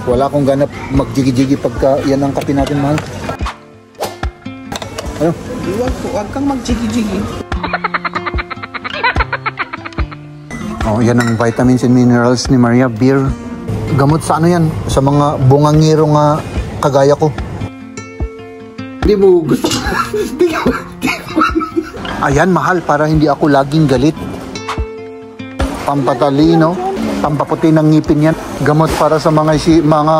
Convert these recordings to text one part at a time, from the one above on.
Wala akong ganap magjigi-jigi pagka yan ang kape natin, mahal. Ano? Huwag kang magjigi-jigi. Oh, yan ang vitamins and minerals ni Maria. Beer. Gamot sa ano yan? Sa mga bungangiro nga kagaya ko. Hindi mo gusto. Ayan, mahal, para hindi ako laging galit. Pampatalino, pampaputi ng ngipin yan. Gamot para sa mga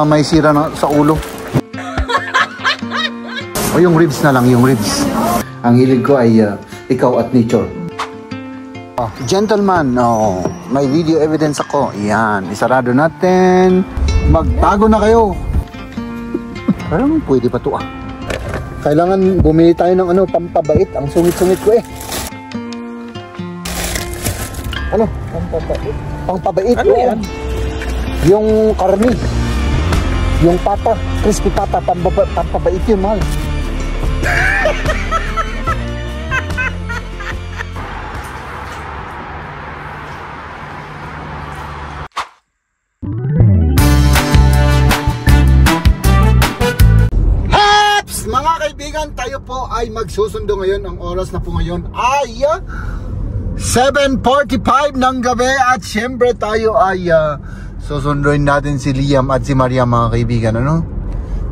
may sira sa ulo. O yung ribs na lang, yung ribs. Ang hilig ko ay ikaw at nature. Oh, gentleman, may video evidence ako. Yan, isarado natin. Magtago na kayo. Parang pwede pa to ah. Kailangan bumili tayo ng pampabait. Ang sungit-sungit ko eh. Ano? Pampabait? Pampabait? Ano yan? Yung karni. Yung pata. Crispy pata. Pampabait yun, mahal. Mga kaibigan, tayo po ay magsusundo ngayon. Ang oras na po ngayon ay 7:45 ng gabi. At syempre tayo ay susunduin natin si Liam at si Maria, mga kaibigan, ano?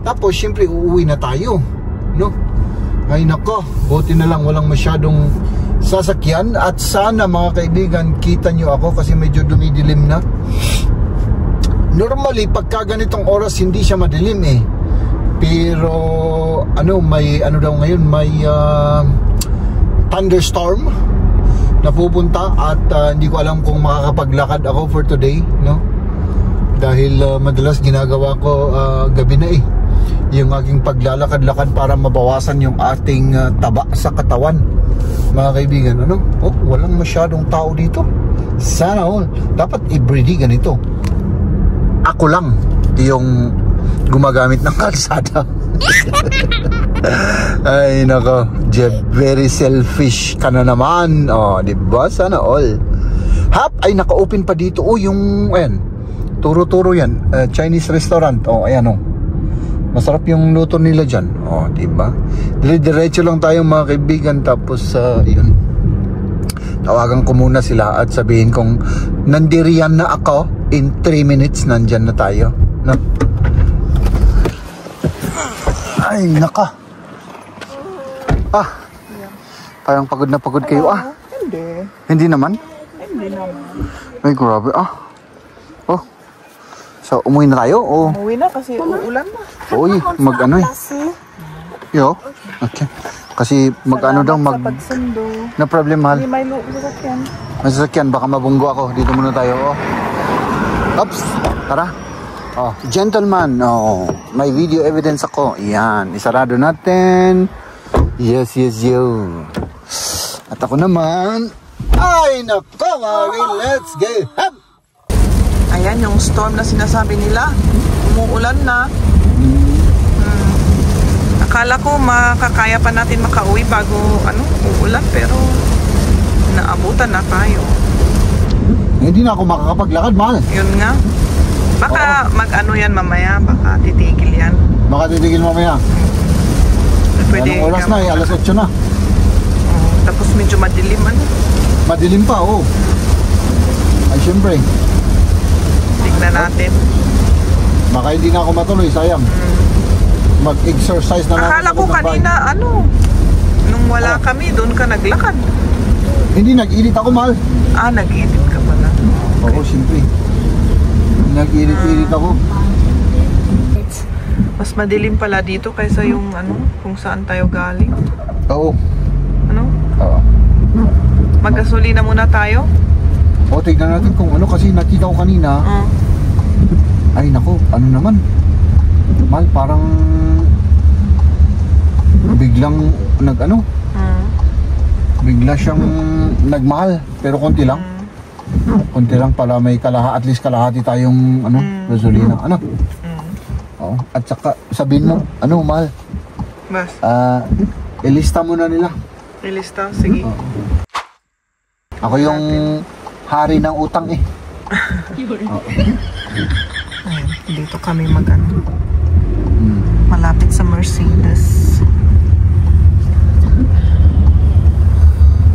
Tapos syempre uuwi na tayo, no? Ay nako, buti na lang walang masyadong sasakyan. At sana, mga kaibigan, kita nyo ako kasi medyo dumidilim na. Normally pagka ganitong oras hindi siya madilim eh. Pero may daw ngayon, may thunderstorm na pupunta. At hindi ko alam kung makakapaglakad ako for today, no? Dahil madalas ginagawa ko gabi na eh, yung aking paglalakad-lakad para mabawasan yung ating taba sa katawan, mga kaibigan, ano? Oh, walang masyadong tao dito. Sana all. Dapat everyday ganito. Ako lang yung gumagamit ng kalsada. Ay nako, Jeb, very selfish ka na naman. Oh, diba? Sana all. Hap, ay naka-open pa dito. Oh, yung ayan, turo-turo yan, Chinese restaurant. Oh, ayan oh. Masarap yung luto nila dyan. Oh, diba? Diretso lang tayo, mga kaibigan. Tapos yun, tawagan ko muna sila at sabihin kong nandiriyan na ako. In 3 minutes nandyan na tayo, no? Ay, naka. Parang pagod na pagod kayo ah. Hindi. Hindi naman? Hindi naman. Ay, grabe ah. Oh. So, umuwi na tayo? Oh. Umuwi na kasi uulan na. Uy, mag-ano eh. Yo. Okay. Kasi mag-ano daw, na problem, mahal. Hindi may sasakyan. May sasakyan, baka mabunggo ako. Dito muna tayo, oh. Oops, tara. Oh, gentleman, may video evidence ako. Yan, isarado natin. Yes, yo. At ako naman, ay nako, let's go. Ayan yung storm na sinasabi nila. Umuulan na. Akala ko makakaya pa natin makauwi bago uulan, pero naabutan na tayo. Hindi na ako makakapaglakad, mahal. Yun nga. Baka yan mamaya, baka titigil yan. Baka titigil mamaya. Pwede. Anong oras na eh? Alas 8 na. Tapos medyo madilim Madilim pa, oh. Ay, syempre. Tignan natin. Baka hindi na ako matuloy, sayang. Mag-exercise na lang. Akala ko kanina, nung wala kami, doon ka naglakad. Hindi, nag-edit ako, mahal. Nag-edit ka pala. Oo, syempre. Nag-edit ako. Mas madilim pala dito kaysa yung kung saan tayo galing. Oo. Oo. Mag-gasolina muna tayo? O, tignan natin kung kasi nakita ko kanina. Ay, nako, naman. Mahal, parang biglang bigla siyang nagmahal, pero konti lang. Konti lang pala, may at least kalahati tayong gasolina. Oo. At saka sabihin mo, mahal. Bas. Ilista mo na nila. Ilista, sige. Ako yung hari ng utang eh. Ayun, dito kami malapit sa Mercedes.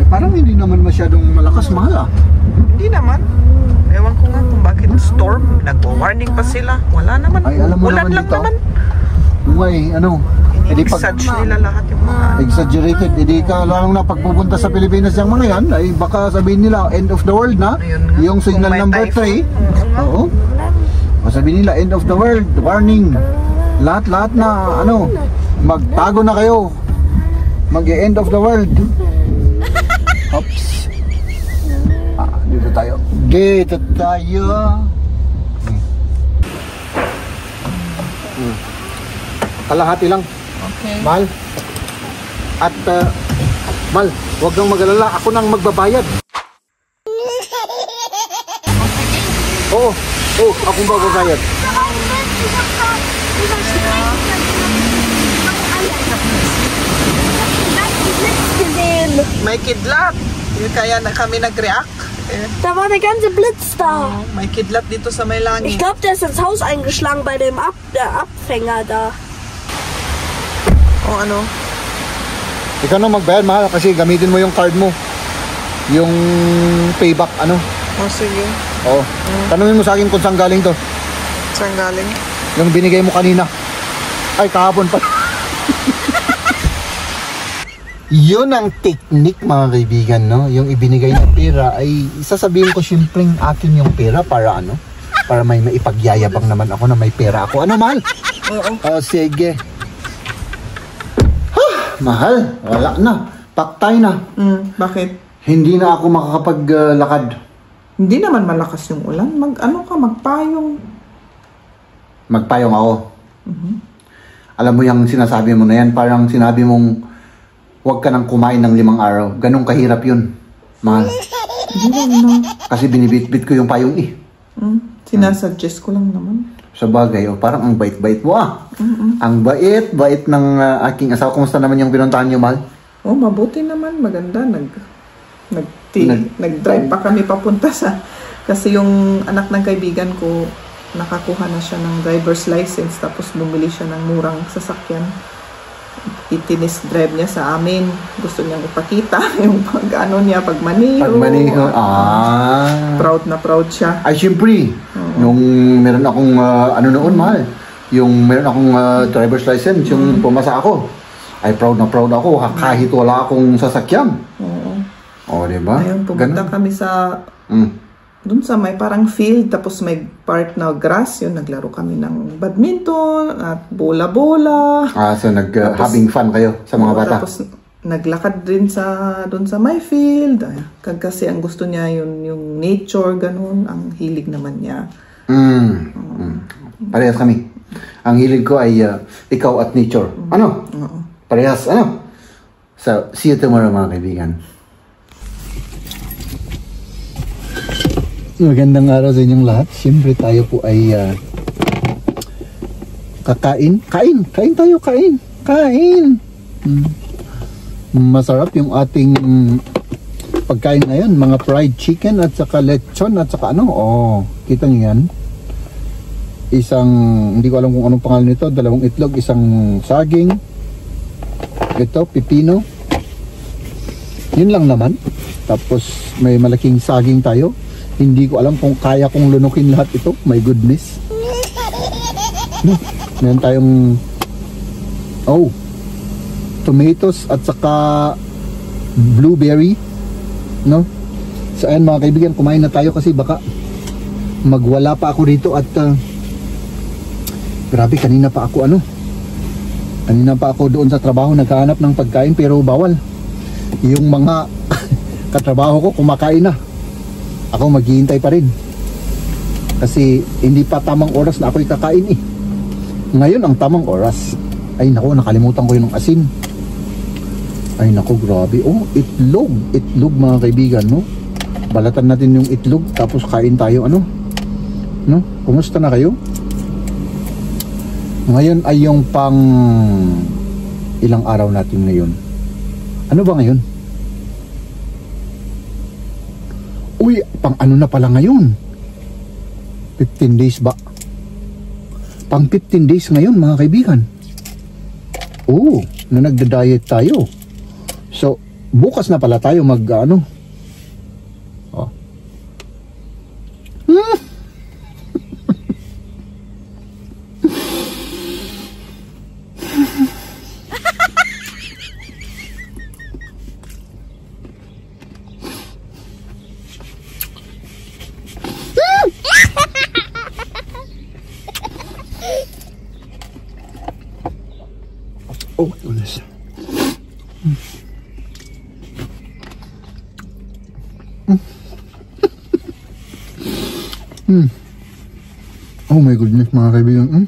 Parang hindi naman masyadong malakas, mahal ah. Hindi naman. Ewan ko nga kung bakit storm. Nagwa-warning pa sila. Wala naman. Ay, alam mo ulan naman lang dito, naman. Ini-exage nila lahat yung mga... exaggerated. Hindi ka, lalo na pagpupunta sa Pilipinas yung mga yan, ay baka sabihin nila, end of the world na. Yung signal number 3. Oo. Sabihin nila, end of the world, warning. Lahat na, magtago na kayo. Mag-end of the world. Oops. Dito tayo. Kalahati lang. Okay. Mahal. At, Mal, huwag kang mag-alala. Ako nang magbabayad. Oo, akong magbabayad. May kidlat. Kaya na kami nag-react. Da war der ganze Blitz da. May kidlat dito sa may langit. Ich glaube, der ist ins Haus eingeschlagen bei dem Abfänger da. O ano? Ikaw na magbayad, mahal, kasi gamitin mo yung card mo. Yung payback, O sige. Oo. Tanungin mo sa akin kung saan galing to. Saan galing? Yung binigay mo kanina. Ay, kahapon pa. Yun ang technique, mga kaibigan, no? Yung ibinigay na pera ay sasabihin ko simpleng akin yung pera para para may maipagyayabang naman ako na may pera ako. Ano, mahal? Oo. Sige. Mahal, wala na. Paktay na. Bakit? Hindi na ako makakapaglakad. Hindi naman malakas yung ulan. Magpayong. Magpayong ako. Alam mo yung sinasabi mo na yan, parang sinabi mong huwag ka nang kumain ng 5 araw. Ganong kahirap yun, mahal. Kasi binibit-bit ko yung payong Sinasuggest ko lang naman. Sa bagay, parang ang bait-bait mo Ang bait ng aking asawa. Kumusta naman yung pinuntahan niyo, mahal? Mabuti naman. Maganda. Nag-drive pa kami papunta kasi yung anak ng kaibigan ko nakakuha na siya ng driver's license tapos bumili siya ng murang sasakyan. Itinis drive niya sa amin. Gusto niyang ipakita yung niya pagmaniho. Proud na proud siya. Ay, siyempre. Nung meron akong noon, mahal. Yung meron akong driver's license, yung pumasa ako. Ay, proud na proud ako kahit wala akong sasakyan. Oo, diba? Ayun, pumunta kami sa dun sa may parang field, tapos may part na grass, yun, naglaro kami ng badminton at bola-bola. So having fun kayo sa mga bata? Tapos naglakad din dun sa my field. Kasi ang gusto niya yung nature, ganun. Ang hilig naman niya. Parehas kami. Ang hilig ko ay ikaw at nature. Parehas, So, see you tomorrow, mga kaibigan. Magandang araw sa inyong lahat. Siyempre tayo po ay kakain. Kain tayo. Masarap yung ating pagkain ngayon. Mga fried chicken at saka lechon at saka kita nyo yan. Isang, hindi ko alam kung anong pangalan nito. 2 itlog, isang saging. Ito, pipino. Yun lang naman. Tapos may malaking saging tayo. Hindi ko alam kung kaya kong lunukin lahat ito. My goodness. Meron tayong tomatoes at saka blueberry. So ayan, mga kaibigan, kumain na tayo kasi baka magwala pa ako dito at grabe, kanina pa ako doon sa trabaho naghahanap ng pagkain pero bawal. Yung mga katrabaho ko kumakain na. Ako maghihintay pa rin. Kasi hindi pa tamang oras na ako'y kakain Ngayon ang tamang oras. Ay naku, nakalimutan ko yung asin. Ay naku, grabe. Itlog mga kaibigan, Balatan natin yung itlog tapos kain tayo, Kumusta na kayo? Ngayon ay yung pang ilang araw natin ngayon. Ano ba ngayon? Pang na pala ngayon? 15 days ba? Pang 15 days ngayon mga kaibigan. Oo, na nagda-diet tayo. So, bukas na pala tayo mag ano. Oh. Oh my goodness. Oh my goodness mga kaibigan.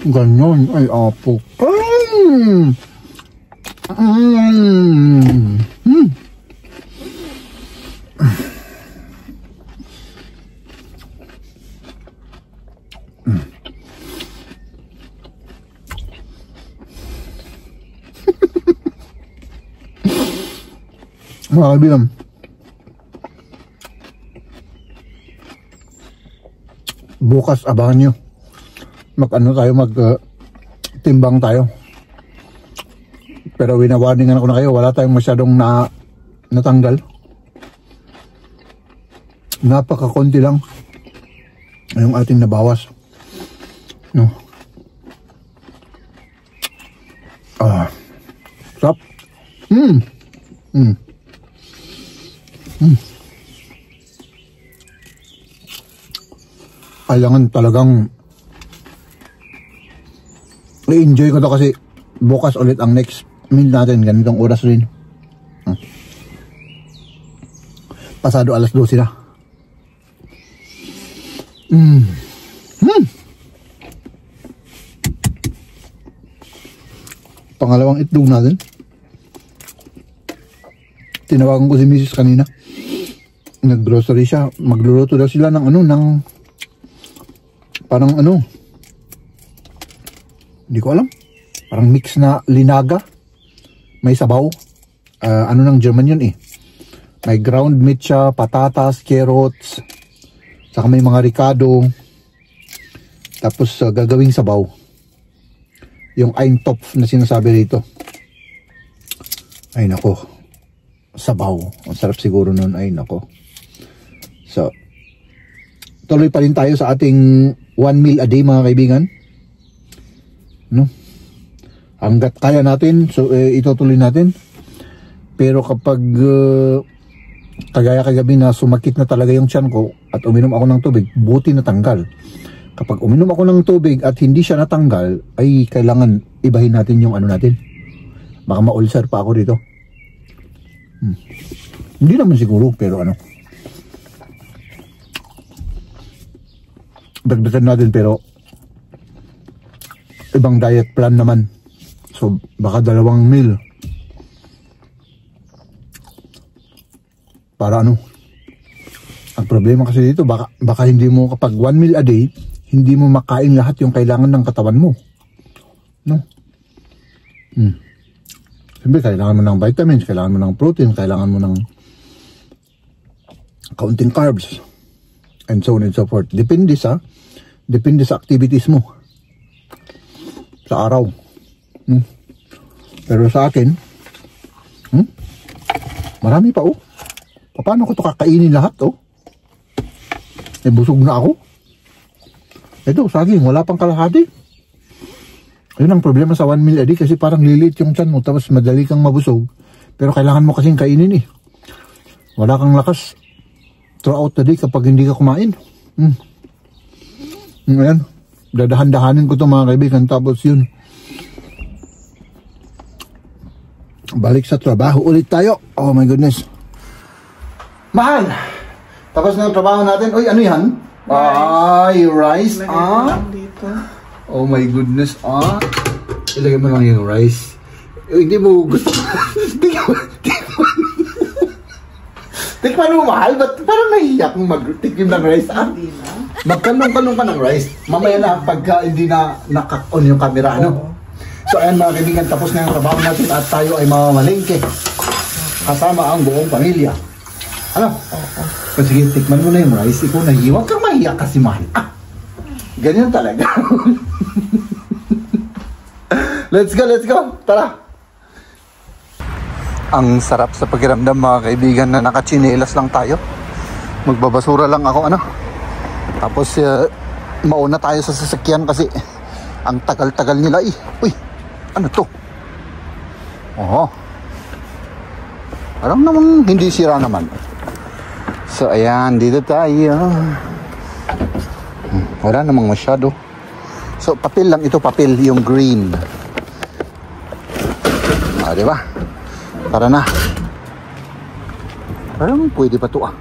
Ganyan ay apo. Mga kaibigan, bukas abangan nyo timbang tayo. Pero winawarningan ako na kayo, wala tayong masyadong natanggal. Napakakonti lang yung ating nabawas, no? Sarap. Kailangan talagang i-enjoy ko to kasi bukas ulit ang next meal natin, ganitong oras rin. Pasado alas 12 na. Pangalawang itlog natin. Tinawagan ko si Mrs. kanina. Nag-grocery siya. Magluluto daw sila ng parang hindi ko alam. Parang mix na linaga. May sabaw. Ng German yun eh. May ground meat siya, patatas, carrots, saka may mga ricado. Tapos gagawing sabaw. Yung Eintopf na sinasabi rito. Ay nako. Sabaw. Ang sarap siguro nun. Ay nako. So, tuloy pa rin tayo sa ating 1 meal a day mga kaibigan. No? Hanggat kaya natin, so itutuloy natin. Pero kapag kagaya kagabi na sumakit na talaga yung tiyan ko at uminom ako ng tubig, buti natanggal. Kapag uminom ako ng tubig at hindi siya natanggal, ay kailangan ibahin natin yung natin. Baka ma-ulcer pa ako dito. Hindi naman siguro, pero dagdagan natin, pero ibang diet plan naman. So baka 2 meal para ang problema kasi dito, baka hindi mo, kapag 1 meal a day, hindi mo makain lahat yung kailangan ng katawan mo, no? Siyempre kailangan mo ng vitamins, kailangan mo ng protein, kailangan mo ng kaunting carbs, and so on and so forth. Depende sa activities mo sa araw. Pero sa akin, marami pa paano ko ito kakainin lahat busog na ako. Ito, saging, wala pang kalahati. Yun ang problema sa 1 meal a day, kasi parang lilit yung tiyan mo, tapos madali kang mabusog, pero kailangan mo kasing kainin wala kang lakas throughout the day kapag hindi ka kumain. Ayan, dadahan-dahanin ko ito mga kaibigan. Tapos yun, balik sa trabaho ulit tayo. Oh my goodness, mahal, tapos na yung trabaho natin. Uy, ano yan? Ay, rice. Dito. Oh my goodness. Ilagay mo lang yung rice. Hindi mo gusto. Tikman mo, mahal. Ba't parang nahiyak mong mag-tikim ng rice? Hindi na. Magkanong-kanong ka ng rice. Mamaya na pagka hindi na naka-on yung camera, ano? So ayan mga kaibigan, tapos na yung trabaho natin at tayo ay mamamalengke. Kasama ang buong pamilya. Ano? So, sige, tikman mo na yung rice. Ikaw nahiya. Huwag kang mahiya kasi man. Ganyan talaga. Let's go. Tara. Ang sarap sa pakiramdam mga kaibigan na nakachinelas lang tayo. Magbabasura lang ako, ano? Tapos mauna tayo sa sasakyan kasi ang tagal-tagal nila eh. Uy, ano to? Oo. Parang namang hindi sira naman. So ayan, dito tayo. Wala namang masyado. So papel lang ito, papel yung green. Ah, di ba? Tara na. Parang pwede pa to ah.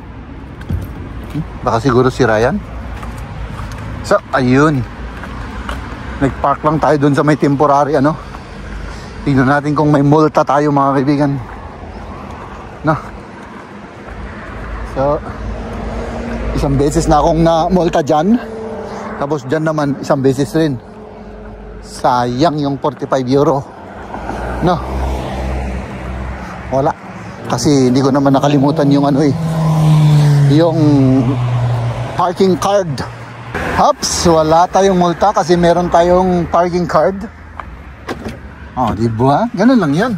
Baka siguro si Ryan. So ayun. Nagpark lang tayo dun sa may temporary ano. Tingnan natin kung may multa tayo mga kaibigan. No. So isang beses na akong na multa dyan. Tapos dyan naman isang beses rin. Sayang yung 45 euro. No. Wala. Kasi hindi ko naman nakalimutan yung ano eh. Yung parking card. Hops, wala tayong multa kasi meron tayong parking card. Oh, di ba? Ganun lang 'yan.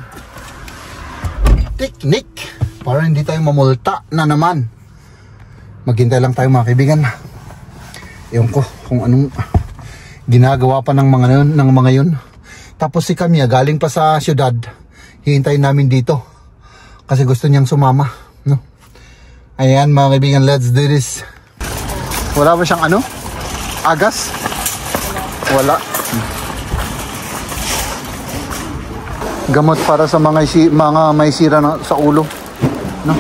Technique para hindi tayo mamulta na naman. Maghintay lang tayo mga kaibigan. Ewan ko kung anong ginagawa pa ng mga yun. Tapos si Camilla galing pa sa syudad. Hihintayin namin dito kasi gusto niyang sumama, no? Ayan mga kaibigan, let's do this. Wala ba siyang ano? Agas? Wala. Gamot para sa mga may sira na, sa ulo, no?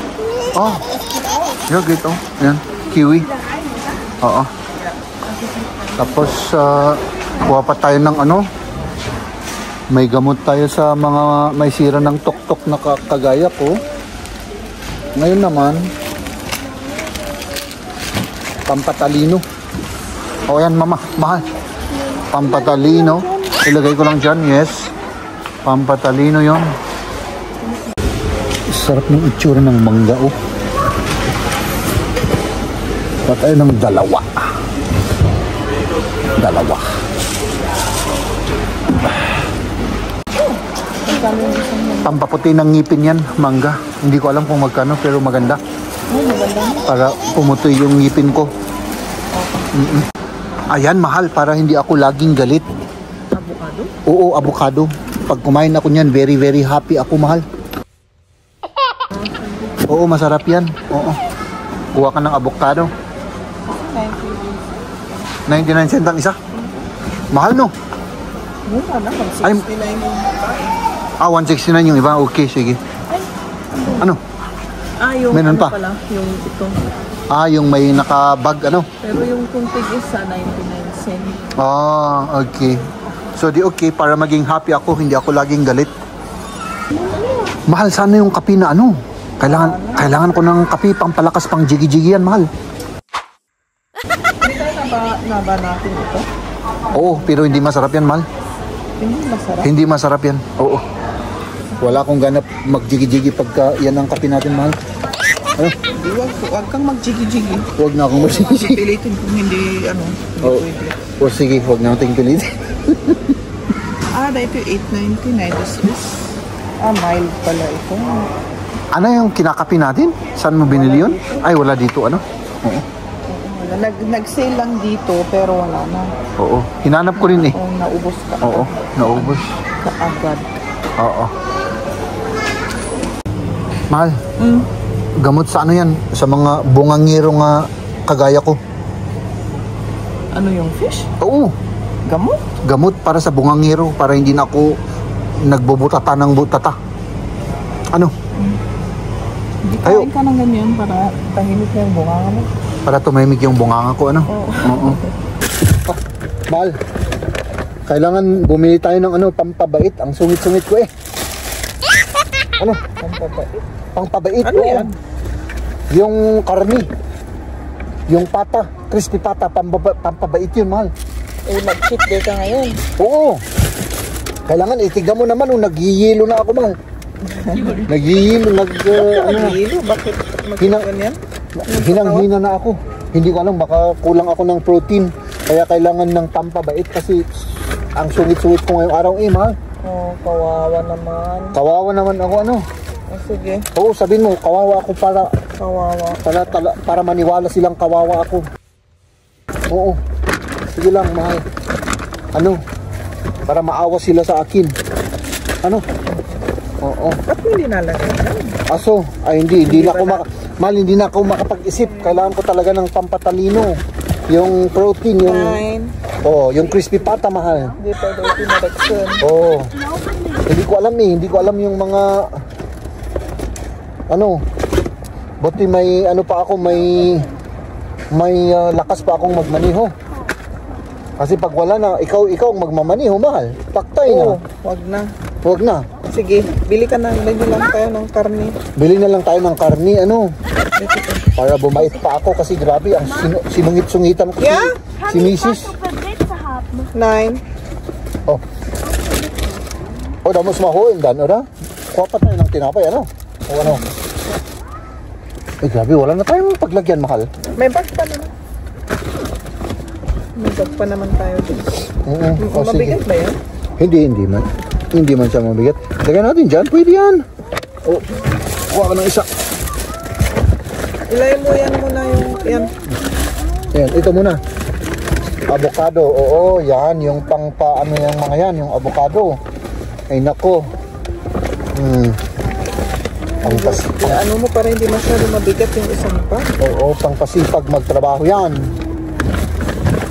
Oh. Yogurt, oh. Ayan, kiwi. Oo. Tapos kuha pa tayo ng ano? May gamot tayo sa mga may sira ng tuktok na kagaya ko. Ngayon naman pampatalino. O yan mama, mahal. Pampatalino. Ilagay ko lang dyan, yes. Pampatalino yon. Sarap ng itsura ng mangga, oh. Patay ng dalawa. Pampaputi ng ngipin yan, mangga. Hindi ko alam kung magkano pero maganda. Para pumutoy yung ngipin ko. Ayan, mahal, para hindi ako laging galit. Avocado? Oo, avocado. Pag kumain ako niyan, very very happy ako, mahal. Oo, masarap yan. Oo. Kuha ka ng avocado. 99 cent ang isa. Mahal, no? Mura na, 169 yung iba. 169 yung iba. Okay, sige. Ano? Yung meron ano pa? Pala, yung ito. Yung may nakabag, ano? Pero yung kuntig isa, 99 cent. Okay. So, di okay, para maging happy ako, hindi ako laging galit. Mahal, sana yung kape na ano? Kailangan ko ng kape, pampalakas, pang jigi-jigi yan, mahal. Na ba natin ito? Oo, pero hindi masarap yan, mahal. Hindi masarap? Hindi masarap yan, oo. Wala akong ganap mag-jigi-jigi pagka yan ang kape natin, mahal. Ano? Huwag kang mag-jigi-jigi. Huwag na akong mag-jigi-jigi. Pilitin kung hindi, hindi pwede. O sige, huwag na nating pilitin. Ito yung 8.99 is mild pala ito. Ano yung kinakape natin? Saan mo binili yun? Ay, wala dito, ano? Oo. Nag-sale lang dito, pero wala na. Oo, hinanap ko rin eh. Naubos ka. Oo, naubos. Kaagad. Oo. Mahal, gamot sa ano yan? Sa mga bungangiro nga kagaya ko. Ano yung fish? Oo. Gamot? Gamot para sa bungangiro, para hindi na ako nagbubutata ng butata. Ano? Hindi kain ka ng ganyan para tahimik na yung bunganga mo. Para tumahimik yung bunganga ko, ano? Oo. Mahal, kailangan bumili tayo ng ano, pampabait. Ang sungit-sungit ko eh. Ano? Pampabait? Pampabait. Ano yan? Yung karni. Yung pata, crispy pata, pampabait yun, mahal. Eh, mag-cheat day ka ngayon. Oo. Kailangan, itiga mo naman, naghihilo na ako, mahal. Naghihilo, Hilo? Bakit ganyan? Hinang-hina na ako. Hindi ko alam, baka kulang ako ng protein. Kaya kailangan ng pampabait kasi ang sungit-sungit ko ngayong araw, mahal. Oh, kawawa naman. Kawawa naman ako, Oh, sige. Oo, sabihin mo, kawawa ako para maniwala silang kawawa ako. Oo. Sige lang, mahal. Para maawa sila sa akin. Oo. Ba't hindi nalagay? Aso, hindi na ako hindi na ako makapag-isip. Kailangan ko talaga ng pampatalino. Yung protein, yung crispy pata, mahal. Hindi pa daw pinarexon. Oo. Hindi ko alam hindi ko alam yung mga buti may pa ako, may lakas pa akong magmaniho. Kasi pag wala na, ikaw ang magmamaniho, mahal. Paktay na. Wag na. Sige, bili lang tayo ng karne. Bili na lang tayo ng karne, para bumait pa ako kasi grabe ang sinungit-sungitan ko. Yeah? Si Mrs. 9. Oh, damas mahuin dan, ora? Kuha pa tayo ng tinapay, grabe, wala na tayong paglagyan, mahal. May bag pa naman. May bag pa naman tayo din. Mabigat ba yan? Hindi man siya mabigat. Lagyan natin dyan, pwede yan. Kuha ka ng isa. Ilay mo yan muna yan. Yan, ito muna. Avocado, yan. Yung yung mga yan, yung avocado. Ay, nako. Mo para hindi masyado mabigat yung isang pa? Oo, pangpasipag magtrabaho yan.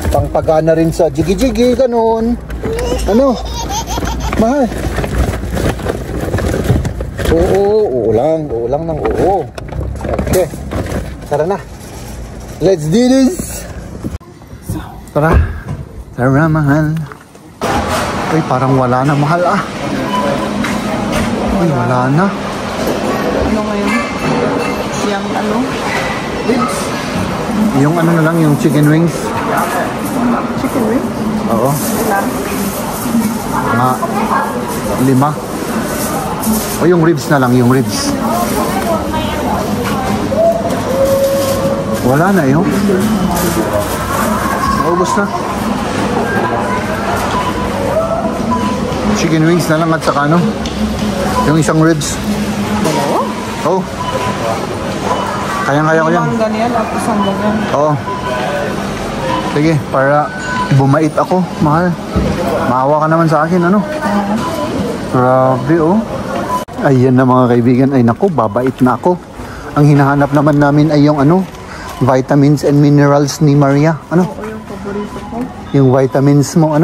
Pangpagana rin sa jigi-jigi, ganun. Mahal. Oo lang ng oo. Okay. Tara na. Let's do this. Tara, mahal. Uy, parang wala na, mahal, Uy, wala na. Ngayon? Yung ribs? Yung na lang, yung chicken wings. Chicken wings? Oo. Ilan? Mga 5. O yung ribs na lang, yung ribs. Wala na yun. Naubos na. Chicken wings na lang at saka yung isang ribs. Dalawa? Oo. Kaya ko yan. Ang ganyan, apusan mo yan. Oo. Sige, para bumait ako, mahal. Maawa ka naman sa akin, Grabe, Ayan na mga kaibigan. Ay naku, babait na ako. Ang hinahanap naman namin ay yung vitamins and minerals ni Maria. Oo, yung paborito ko. Yung vitamins mo,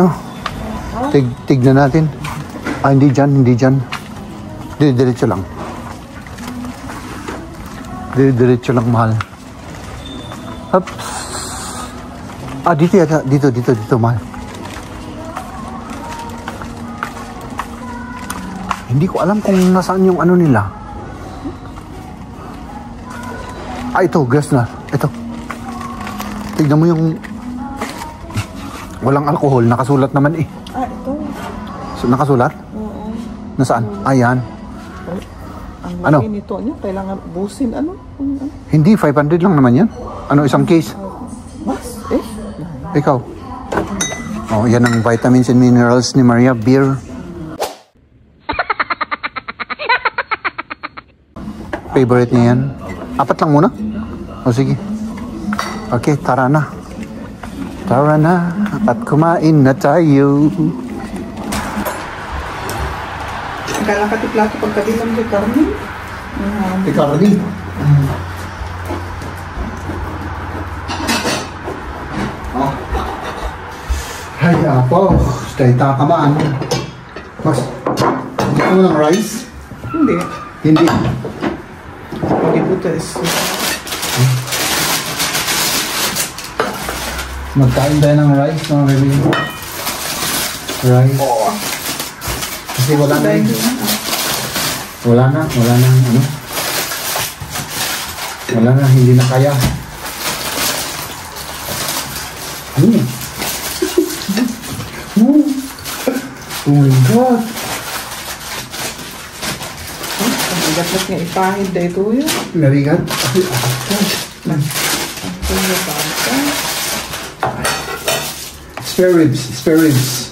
tignan natin. Hindi dyan. Diretso lang. Diretso lang, mahal. Oops. Dito, mahal. Hindi ko alam kung nasaan yung nila. Ito, guess na. Ito. Tignan mo yung walang alcohol. Nakasulat naman ito. So, nakasulat? Oo. Nasaan? Ayan. Ang laki nito niya, kailangan busin, Hindi, 500 lang naman yan. Isang case? Mas, Ikaw? Yan ang vitamins and minerals ni Maria. Beer. Favorite niya yan. 4 lang muna? Sige. Okay, tara na. At kumain na tayo. Kailangan ka tiplato pagkadilam kay Carmen. Kay Carmen? Ay, apo. Stay takamaan. Mas, gusto mo ng rice? Hindi. Hindi po tayo. Magkain tayo ng rice, mga kaibigan. Rice. Kasi wala na yun. Wala na, Wala na, hindi na kaya. Oh my God. Ang bigat nga ipahid na ito yun. Narigat? Spare ribs. Spare ribs.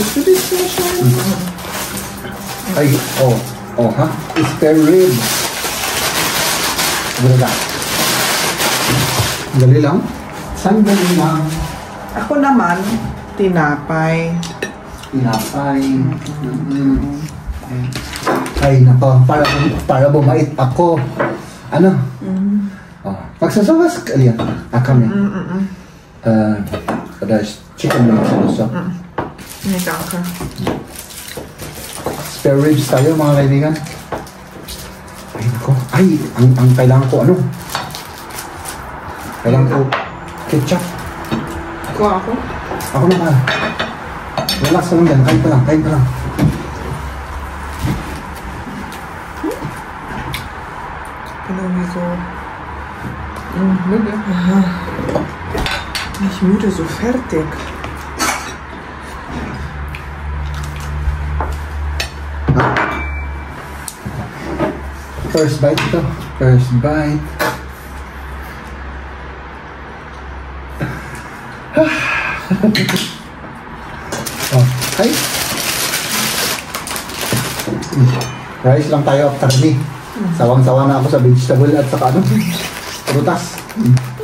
Ito din siya. Ay, ha? Spare ribs. Dali lang. Sandali lang. Ako naman, tinapay. Tinapay. Ay, nako. Para bumait ako. Ano? Magsasawas ka liyan. Kami. Kada chicken na sa lusa. May kaka. Spare ribs tayo, mga kaibigan. Ay, nako. Ay, ang kailangan ko, ano? Kailangan ko ketchup. Kuha ako? Ako na ba? Relax ka lang dyan. Kain pa lang. Genau so. Müde. Nicht müde, so fertig. First bite ito. First bite. Ay. Rice lang tayo after me. Sawang-sawa na ako sa vegetable at saka ano, prutas.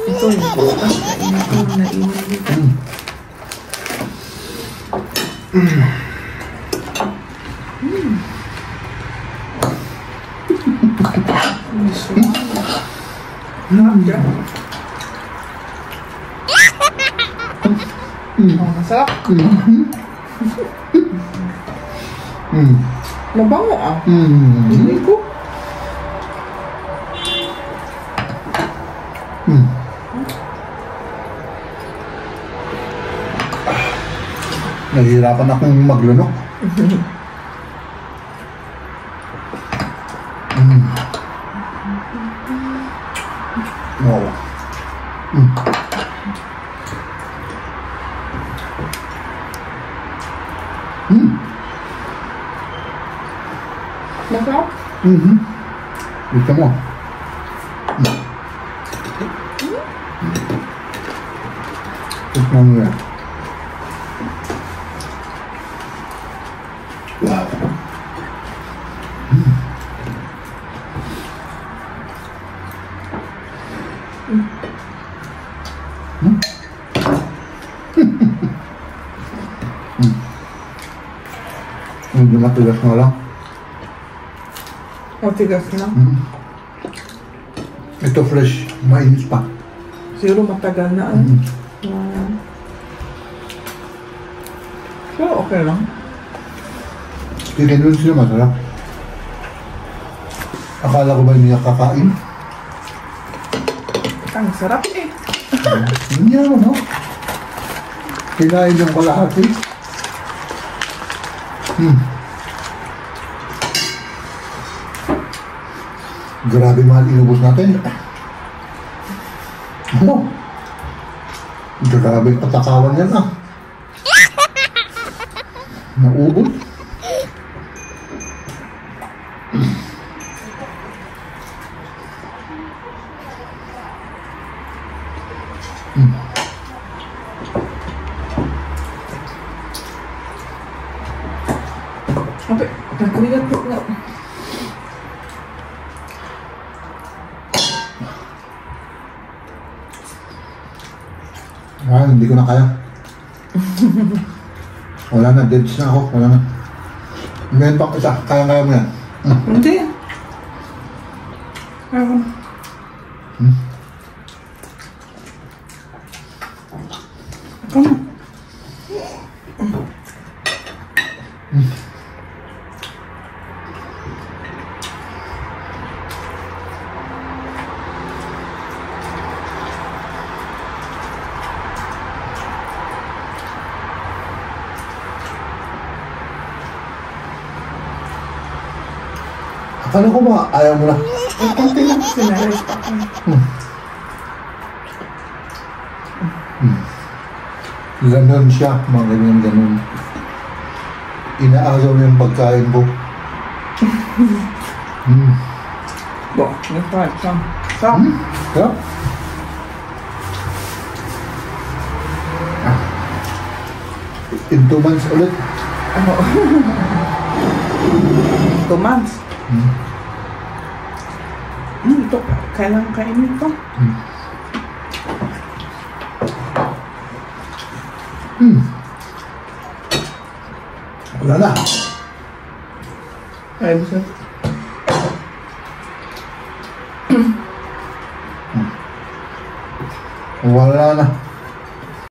Ito yung prutas. Nainit dito. Masarap. Mabango ah. Hindi ko. Nahihirapan akong maglunok. Wow. Masarap? Gusto mo? Tikman mo yan. Wow. Medyo matigas na lang. Matigas na. Ito fresh, mainit pa. Siguro matagal na. Pero okay lang. Kaya ganun sila masarap. Akala ko ba niya kakain? Ang sarap eh. Hindi naman, no? Kinain ng kalahati. Grabe mahal inubos natin. Ano? Grabe patakawan yan ah. Naubos. Okay, nagkuligat po nga. Hindi ko na kaya. Wala na, deads na ako. Wala na. Ngayon pa isa, kaya-kaya mo yan. Hindi. Ayaw na. Come on. Akala ko ba, ayaw mo na. Konti lang sinaris pa ako. Ganon siya, mga ganyan. Inaagaw na yung pagkain ko. Bo, yung fried some. Some. Yeah. In 2 months ulit. Ano? 2 months. Ito, kailangan kainin ito. Wala na. Ay, bisa. Wala na.